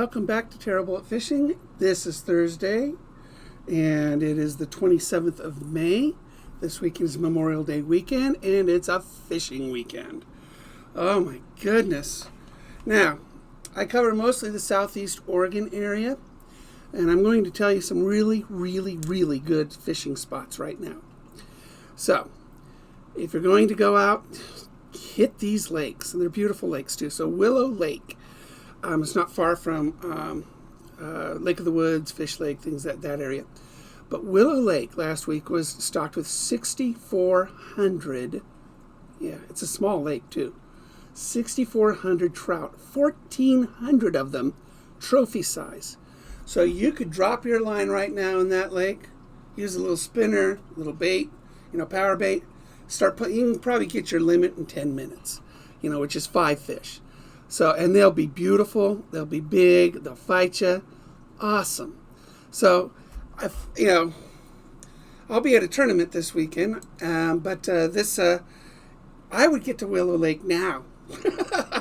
Welcome back to Terrible at Fishing. This is Thursday, and it is the 27th of May. This weekend is Memorial Day weekend, and it's a fishing weekend. Oh my goodness. Now, I cover mostly the southeast Oregon area, and I'm going to tell you some really good fishing spots right now. So, if you're going to go out, hit these lakes, and they're beautiful lakes too. So Willow Lake. It's not far from Lake of the Woods, Fish Lake, things that area. But Willow Lake last week was stocked with 6,400. Yeah, it's a small lake too. 6,400 trout, 1,400 of them trophy size. So you could drop your line right now in that lake, use a little spinner, a little bait, power bait. You can probably get your limit in 10 minutes, which is 5 fish. So, and they'll be beautiful, they'll be big, they'll fight you. Awesome. So, I'll be at a tournament this weekend, but I would get to Willow Lake now.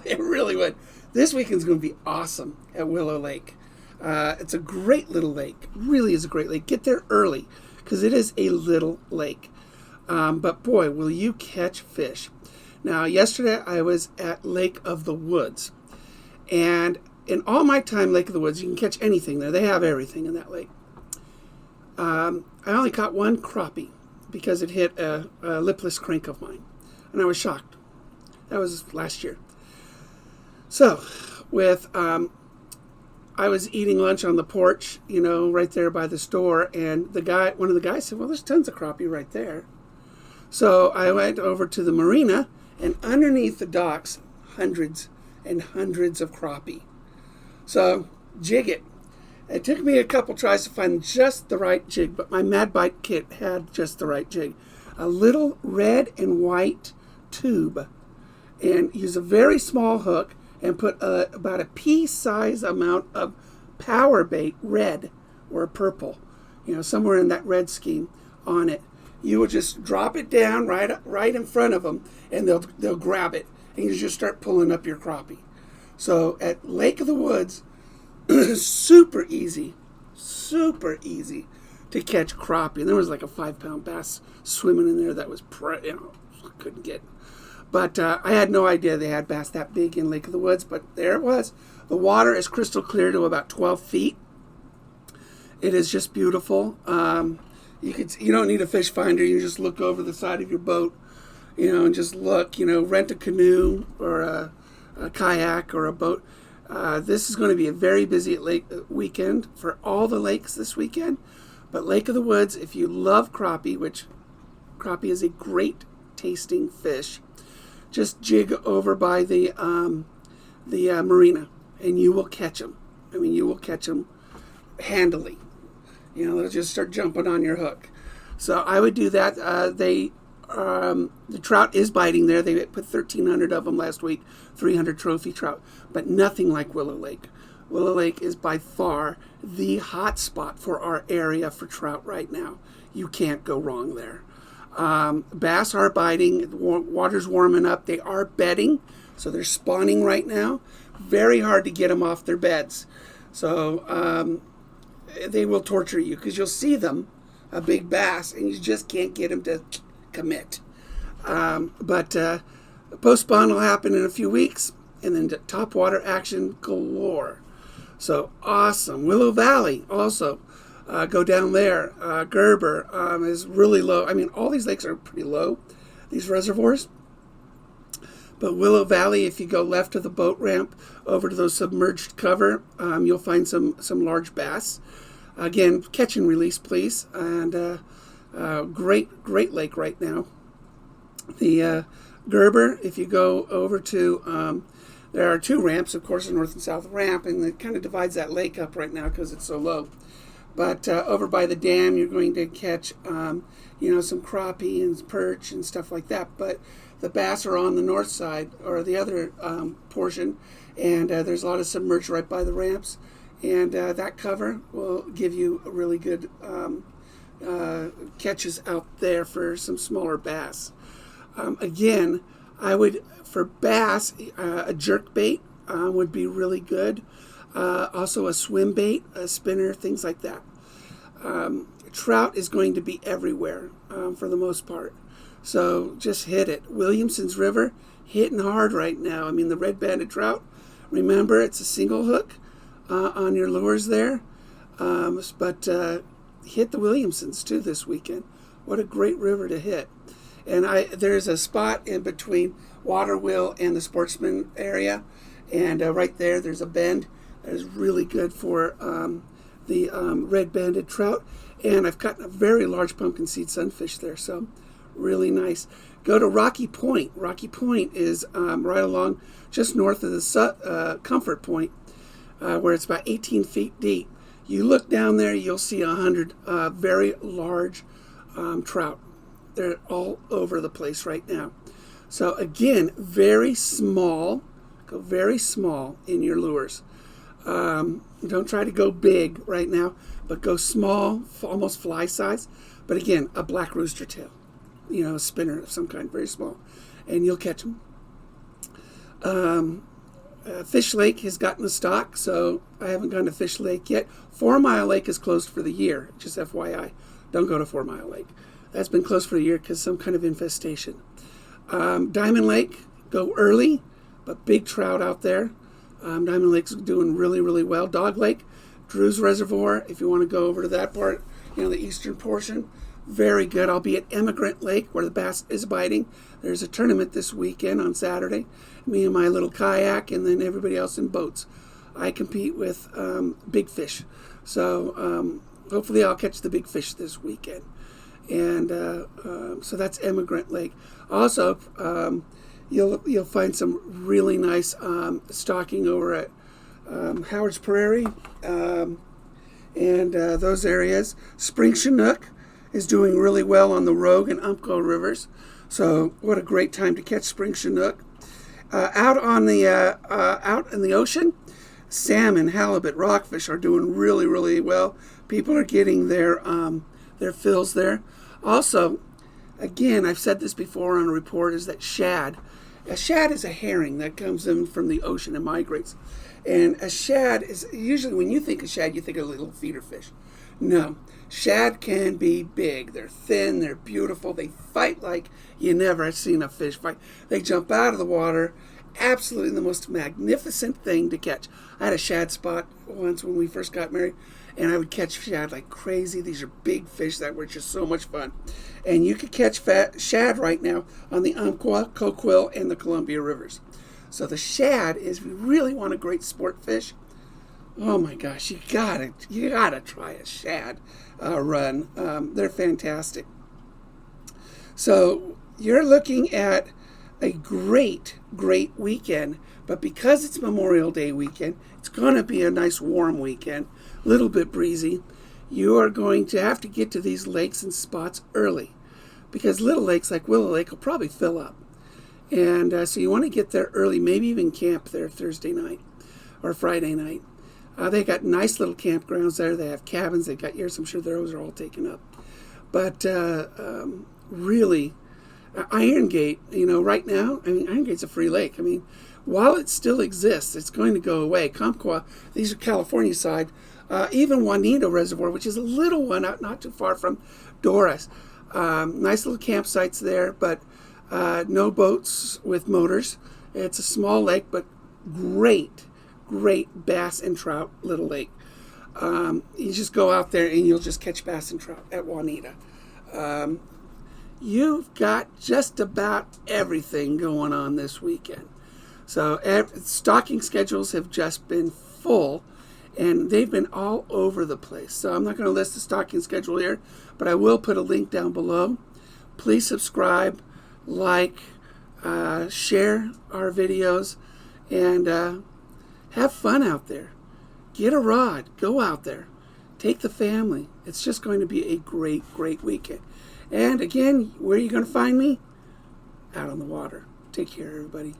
It really would. This weekend's going to be awesome at Willow Lake. It's a great little lake. It really is a great lake. Get there early, because it is a little lake. But boy, will you catch fish. Now, yesterday I was at Lake of the Woods, and in all my time Lake of the Woods, you can catch anything there. They have everything in that lake. I only caught one crappie because it hit a lipless crank of mine, and I was shocked. That was last year. So, I was eating lunch on the porch, right there by the store, and one of the guys said, "Well, there's tons of crappie right there." So I went over to the marina, and underneath the docks, hundreds and hundreds of crappie. So, jig it. It took me a couple tries to find just the right jig, but my madbite kit had just the right jig. A little red and white tube, and use a very small hook, and put about a pea-size amount of power bait, red or purple, somewhere in that red scheme on it. You will just drop it down right in front of them, and they'll grab it, and you just start pulling up your crappie. So at Lake of the Woods, super easy to catch crappie. And there was like a 5-pound bass swimming in there that was couldn't get. But I had no idea they had bass that big in Lake of the Woods, but there it was. The water is crystal clear to about 12 feet. It is just beautiful. You don't need a fish finder. You just look over the side of your boat, and just look. Rent a canoe or a kayak or a boat. This is going to be a very busy weekend for all the lakes this weekend. But Lake of the Woods, if you love crappie, which crappie is a great tasting fish, just jig over by the marina, and you will catch them. You will catch them handily. They'll just start jumping on your hook. So I would do that. The trout is biting there. They put 1,300 of them last week, 300 trophy trout, but nothing like Willow Lake. Willow Lake is by far the hot spot for our area for trout right now. You can't go wrong there. Bass are biting. The water's warming up. They are bedding, so they're spawning right now. Very hard to get them off their beds. So they will torture you because you'll see them, a big bass, and you just can't get them to commit. But post-spawn will happen in a few weeks, and then topwater action galore. So awesome. Willow Valley also. Go down there. Gerber is really low. All these lakes are pretty low, these reservoirs. But Willow Valley, if you go left of the boat ramp over to those submerged cover, you'll find some large bass. Again, catch and release, please. And great lake right now. The Gerber, if you go over to, there are 2 ramps, of course, a north and south ramp, and it kind of divides that lake up right now because it's so low. But over by the dam, you're going to catch, some crappie and perch and stuff like that. But the bass are on the north side, or the other portion, and there's a lot of submerged right by the ramps. And that cover will give you a really good catches out there for some smaller bass. Again, I would, for bass, a jerk bait would be really good. Also a swim bait, a spinner, things like that. Trout is going to be everywhere for the most part. So just hit it. Williamson's River, hitting hard right now. I mean, the red-banded trout, remember, it's a single hook on your lures there. But hit the Williamsons, too, this weekend. What a great river to hit. And there's a spot in between Waterwheel and the Sportsman area. And right there's a bend that is really good for the red-banded trout. And I've caught a very large pumpkin seed sunfish there, so really nice. Go to Rocky Point. Rocky Point is right along just north of the Comfort Point, where it's about 18 feet deep. You look down there, you'll see 100 very large trout. They're all over the place right now. So again, very small. Go very small in your lures. Don't try to go big right now, but go small, almost fly size. But again, a black rooster tail, a spinner of some kind, very small, and you'll catch them. Fish Lake has gotten the stock, so I haven't gone to Fish Lake yet. 4 Mile Lake is closed for the year, just FYI. Don't go to 4 Mile Lake. That's been closed for the year because some kind of infestation. Diamond Lake, go early, but big trout out there. Diamond Lake's doing really, really well. Dog Lake, Drew's Reservoir, if you want to go over to that part, the eastern portion, very good. I'll be at Emigrant Lake where the bass is biting. There's a tournament this weekend on Saturday. Me and my little kayak and then everybody else in boats. I compete with big fish. So hopefully I'll catch the big fish this weekend. And so that's Emigrant Lake. Also, you'll find some really nice stocking over at Howard's Prairie and those areas. Spring Chinook is doing really well on the Rogue and Umpqua rivers. So what a great time to catch spring Chinook. Out in the ocean, salmon, halibut, rockfish are doing really, really well. People are getting their fills there. Also, again, I've said this before on a report, is that shad. A shad is a herring that comes in from the ocean and migrates. And a shad is, usually when you think of shad, you think of a little feeder fish. No, shad can be big. They're thin, they're beautiful, they fight like you never have seen a fish fight. They jump out of the water, absolutely the most magnificent thing to catch. I had a shad spot once when we first got married, and I would catch shad like crazy. These are big fish that were just so much fun. And you could catch shad right now on the Umpqua, Coquille, and the Columbia rivers. So the shad is, if you really want a great sport fish, oh my gosh, you gotta try a shad run. They're fantastic. So you're looking at a great weekend, but because it's Memorial Day weekend, it's going to be a nice warm weekend, a little bit breezy. You are going to have to get to these lakes and spots early because little lakes like Willow Lake will probably fill up. And so you want to get there early, maybe even camp there Thursday night or Friday night. They got nice little campgrounds there. They have cabins. They got yours. I'm sure those are all taken up. But really, Iron Gate, right now, Iron Gate's a free lake. While it still exists, it's going to go away. Umpqua, these are California side. Even Juanita Reservoir, which is a little one out not too far from Doris. Nice little campsites there, but no boats with motors. It's a small lake, but great bass and trout little lake. You just go out there and you'll just catch bass and trout at Juanita. You've got just about everything going on this weekend. So stocking schedules have just been full, and they've been all over the place. So I'm not going to list the stocking schedule here, but I will put a link down below. Please subscribe, like, share our videos, and have fun out there. Get a rod. Go out there. Take the family. It's just going to be a great weekend. And again, where are you going to find me? Out on the water. Take care, everybody.